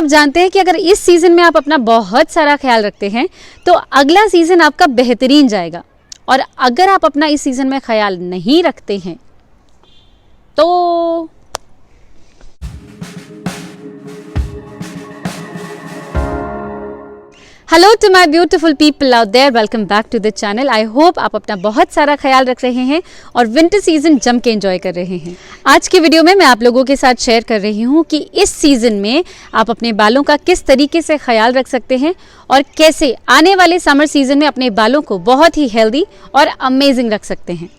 जानते हैं कि अगर इस सीज़न में आप अपना बहुत सारा ख्याल रखते हैं तो अगला सीज़न आपका बेहतरीन जाएगा, और अगर आप अपना इस सीज़न में ख्याल नहीं रखते हैं तो hello to my beautiful people out there, welcome back to the channel. I hope आप अपना बहुत सारा ख्याल रख रहे हैं और विंटर सीजन जम के एंजॉय कर रहे हैं। आज की वीडियो में मैं आप लोगों के साथ शेयर कर रही हूँ कि इस सीज़न में आप अपने बालों का किस तरीके से ख्याल रख सकते हैं और कैसे आने वाले समर सीजन में अपने बालों को बहुत ही हेल्दी और अमेजिंग रख सकते हैं।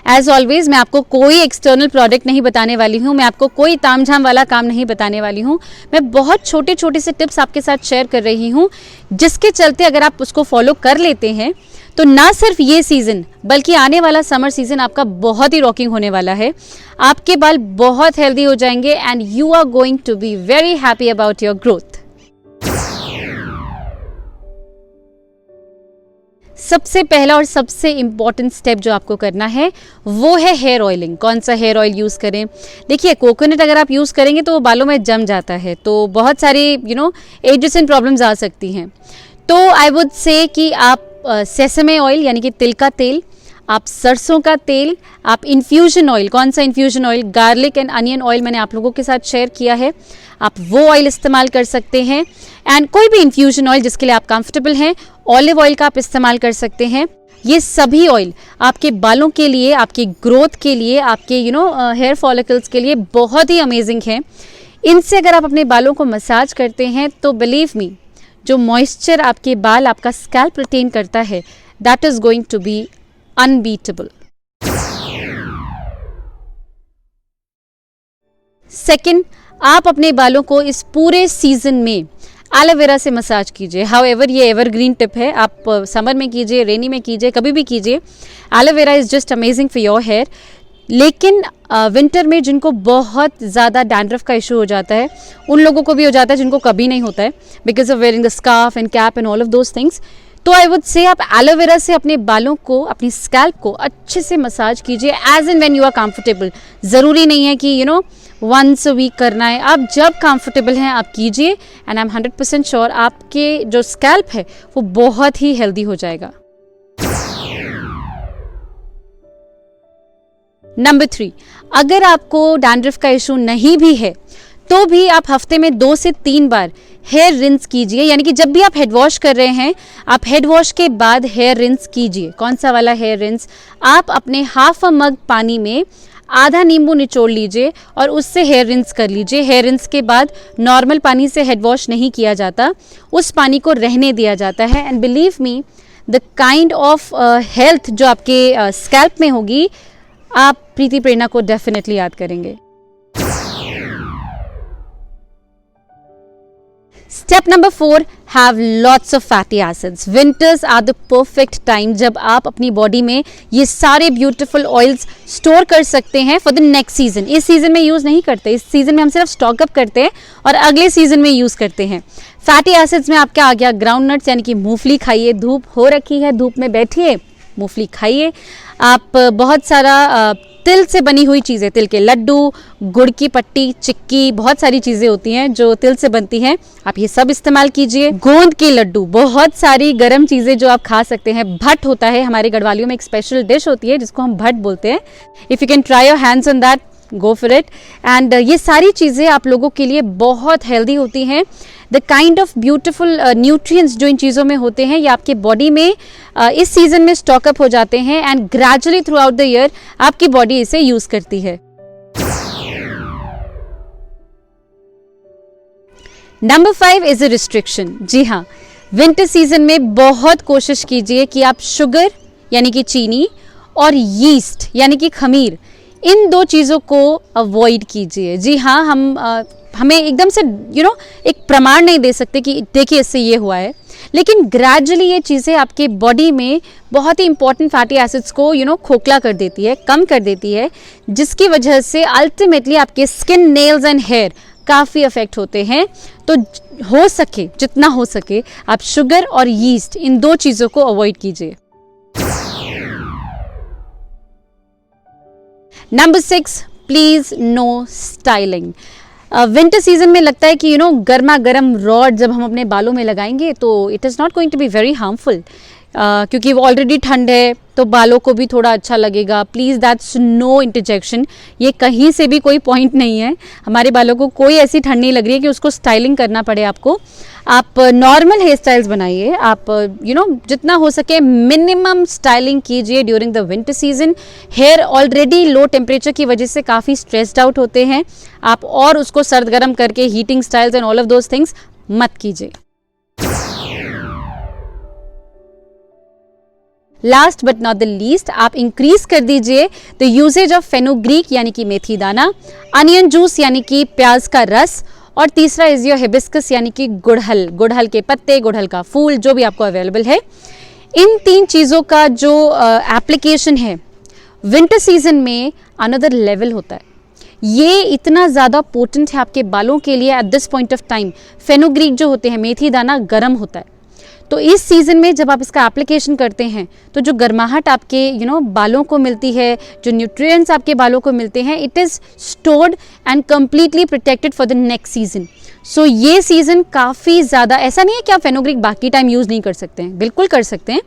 एज ऑलवेज मैं आपको कोई एक्सटर्नल प्रोडक्ट नहीं बताने वाली हूँ, मैं आपको कोई तामझाम वाला काम नहीं बताने वाली हूँ। मैं बहुत छोटे छोटे से टिप्स आपके साथ शेयर कर रही हूँ, जिसके चलते अगर आप उसको फॉलो कर लेते हैं तो ना सिर्फ ये सीज़न बल्कि आने वाला समर सीज़न आपका बहुत ही रॉकिंग होने वाला है। आपके बाल बहुत हेल्दी हो जाएंगे and you are going to be very happy about your growth. सबसे पहला और सबसे इम्पॉर्टेंट स्टेप जो आपको करना है वो है हेयर ऑयलिंग। कौन सा हेयर ऑयल यूज़ करें? देखिए, कोकोनट अगर आप यूज़ करेंगे तो वो बालों में जम जाता है, तो बहुत सारी एजेस एंड प्रॉब्लम्स आ सकती हैं। तो आई वुड से कि आप सेसमे ऑयल यानी कि तिल का तेल, आप सरसों का तेल, आप इन्फ्यूजन ऑयल, कौन सा infusion oil? Garlic and onion oil मैंने आप लोगों के साथ शेयर किया है, आप वो ऑयल इस्तेमाल कर सकते हैं। एंड कोई भी इन्फ्यूजन ऑयल जिसके लिए आप कंफर्टेबल हैं, ऑलिव ऑयल का आप इस्तेमाल कर सकते हैं। ये सभी ऑयल आपके बालों के लिए, आपकी ग्रोथ के लिए, आपके हेयर फॉलिकल्स के लिए बहुत ही अमेजिंग हैं। इनसे अगर आप अपने बालों को मसाज करते हैं तो बिलीव मी, जो मॉइस्चर आपके बाल, आपका स्कैल्प रिटेन करता है, that is going to be unbeatable. Second, आप अपने बालों को इस पूरे सीजन में एलोवेरा से मसाज कीजिए। हाउएवर ये एवरग्रीन टिप है, आप समर में कीजिए, रेनी में कीजिए, कभी भी कीजिए। Aloe vera is just amazing for your hair. लेकिन विंटर में जिनको बहुत ज़्यादा डैंड्रफ का इशू हो जाता है, उन लोगों को भी हो जाता है जिनको कभी नहीं होता है, because of wearing the scarf and cap and all of those things. तो आई वुड से आप एलोवेरा से अपने बालों को, अपनी स्कैल्प को अच्छे से मसाज कीजिए as and when you are comfortable. ज़रूरी नहीं है कि वंस अ वीक करना है, आप जब कंफर्टेबल हैं आप कीजिए एंड आई एम 100% श्योर आपके जो स्कैल्प है वो बहुत ही हेल्दी हो जाएगा। नंबर 3, अगर आपको डैंड्रफ का इशू नहीं भी है तो भी आप हफ्ते में 2 से 3 बार हेयर रिंस कीजिए। यानी कि जब भी आप हेड वॉश कर रहे हैं, आप हेड वॉश के बाद हेयर रिंस कीजिए। कौन सा वाला हेयर रिंस? आप अपने हाफ अ मग पानी में आधा नींबू निचोड़ लीजिए और उससे हेयर रिंस कर लीजिए। हेयर रिंस के बाद नॉर्मल पानी से हेड वॉश नहीं किया जाता, उस पानी को रहने दिया जाता है। And believe me, the kind of health जो आपके स्कैल्प में होगी, आप प्रीति प्रेरणा को डेफिनेटली याद करेंगे। Step number 4, have lots of fatty acids. Winters are the perfect time जब आप अपनी बॉडी में ये सारे ब्यूटीफुल ऑयल्स स्टोर कर सकते हैं फॉर द नेक्स्ट सीजन। इस सीजन में यूज़ नहीं करते, इस सीजन में हम सिर्फ स्टॉक अप करते हैं और अगले सीजन में यूज़ करते हैं। फैटी एसिड्स में आपका आ गया ग्राउंड नट्स, यानी कि मूंगफली खाइए। धूप हो रखी है, धूप में बैठिए, मूंगफली खाइए। आप बहुत सारा तिल से बनी हुई चीज़ें, तिल के लड्डू, गुड़ की पट्टी, चिक्की, बहुत सारी चीज़ें होती हैं जो तिल से बनती हैं, आप ये सब इस्तेमाल कीजिए। गोंद के लड्डू, बहुत सारी गर्म चीज़ें जो आप खा सकते हैं। भट होता है, हमारे गढ़वालियों में एक स्पेशल डिश होती है जिसको हम भट बोलते हैं। If you can try your hands on that, go for it. And ये सारी चीज़ें आप लोगों के लिए बहुत हेल्दी होती हैं। The kind of beautiful nutrients जो इन चीज़ों में होते हैं, ये आपके बॉडी में इस सीजन में स्टॉकअप हो जाते हैं and gradually throughout the year आपकी बॉडी इसे यूज करती है। Number 5 is a restriction. जी हाँ, विंटर सीजन में बहुत कोशिश कीजिए कि आप शुगर यानी कि चीनी और यीस्ट यानी कि खमीर, इन 2 चीज़ों को अवॉइड कीजिए। जी हाँ, हमें एकदम से एक प्रमाण नहीं दे सकते कि देखिए इससे ये हुआ है, लेकिन ग्रेजुअली ये चीज़ें आपके बॉडी में बहुत ही इंपॉर्टेंट फैटी एसिड्स को खोखला कर देती है, कम कर देती है, जिसकी वजह से अल्टीमेटली आपके स्किन, नेल्स एंड हेयर काफ़ी अफेक्ट होते हैं। तो हो सके, जितना हो सके, आप शुगर और यीस्ट, इन 2 चीज़ों को अवॉइड कीजिए। Number 6, please no styling. Winter season में लगता है कि गर्मा गर्म रॉड जब हम अपने बालों में लगाएंगे तो it is not going to be very harmful, क्योंकि वो ऑलरेडी ठंड है तो बालों को भी थोड़ा अच्छा लगेगा। प्लीज़ दैट्स नो इंटरजेक्शन, ये कहीं से भी कोई पॉइंट नहीं है। हमारे बालों को कोई ऐसी ठंड नहीं लग रही है कि उसको स्टाइलिंग करना पड़े आपको। आप नॉर्मल हेयर स्टाइल्स बनाइए, आप जितना हो सके मिनिमम स्टाइलिंग कीजिए during the winter season. Hair already low temperature की वजह से काफ़ी स्ट्रेस्ड आउट होते हैं, आप और उसको सर्द गर्म करके heating styles and all of those things मत कीजिए। Last but not the least, आप इंक्रीज कर दीजिए द यूजेज ऑफ फेनुग्रीक यानी कि मेथी दाना, अनियन जूस यानी कि प्याज का रस, और तीसरा इज योर हिबिस्कस यानी कि गुड़हल के पत्ते, गुड़हल का फूल, जो भी आपको अवेलेबल है। इन 3 चीज़ों का जो एप्लीकेशन है विंटर सीजन में अनदर लेवल होता है। ये इतना ज़्यादा पोटेंट है आपके बालों के लिए at this point of time. Fenugreek जो होते हैं, मेथी दाना गर्म होता है, तो इस सीज़न में जब आप इसका एप्लीकेशन करते हैं तो जो गर्माहट आपके बालों को मिलती है, जो न्यूट्रिएंट्स आपके बालों को मिलते हैं, it is stored and completely protected for the next season. So ये सीज़न काफ़ी ज़्यादा, ऐसा नहीं है कि आप फेनुग्रीक बाकी टाइम यूज़ नहीं कर सकते हैं, बिल्कुल कर सकते हैं,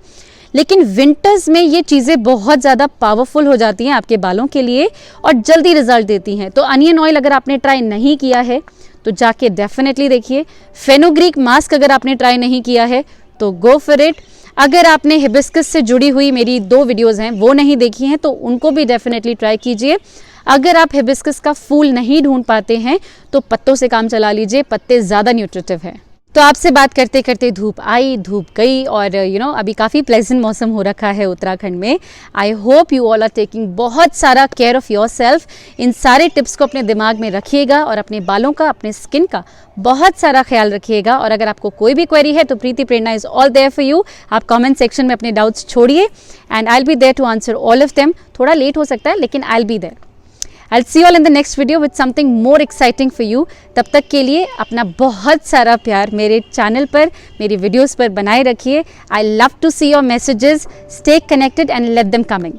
लेकिन विंटर्स में ये चीज़ें बहुत ज़्यादा पावरफुल हो जाती हैं आपके बालों के लिए और जल्दी रिजल्ट देती हैं। तो अनियन ऑयल अगर आपने ट्राई नहीं किया है तो जाके डेफिनेटली देखिए। फेनुग्रीक मास्क अगर आपने ट्राई नहीं किया है तो गो फॉर इट। अगर आपने हिबिस्कस से जुड़ी हुई मेरी 2 वीडियोज़ हैं वो नहीं देखी हैं तो उनको भी डेफिनेटली ट्राई कीजिए। अगर आप हिबिस्कस का फूल नहीं ढूंढ पाते हैं तो पत्तों से काम चला लीजिए, पत्ते ज़्यादा न्यूट्रिटिव हैं। तो आपसे बात करते करते धूप आई, धूप गई, और अभी काफ़ी प्लेजेंट मौसम हो रखा है उत्तराखंड में। I hope you all are taking बहुत सारा केयर ऑफ़ योर सेल्फ। इन सारे टिप्स को अपने दिमाग में रखिएगा और अपने बालों का, अपने स्किन का बहुत सारा ख्याल रखिएगा। और अगर आपको कोई भी क्वेरी है तो Preeti Prerna is all there for you. आप कमेंट सेक्शन में अपने डाउट्स छोड़िए and I will be there to answer all of them. थोड़ा लेट हो सकता है लेकिन I will be there. I'll see you all in the next video with something more exciting for you. तब तक के लिए अपना बहुत सारा प्यार मेरे चैनल पर, मेरी वीडियोस पर बनाए रखिए। I love to see your messages. Stay connected and let them coming.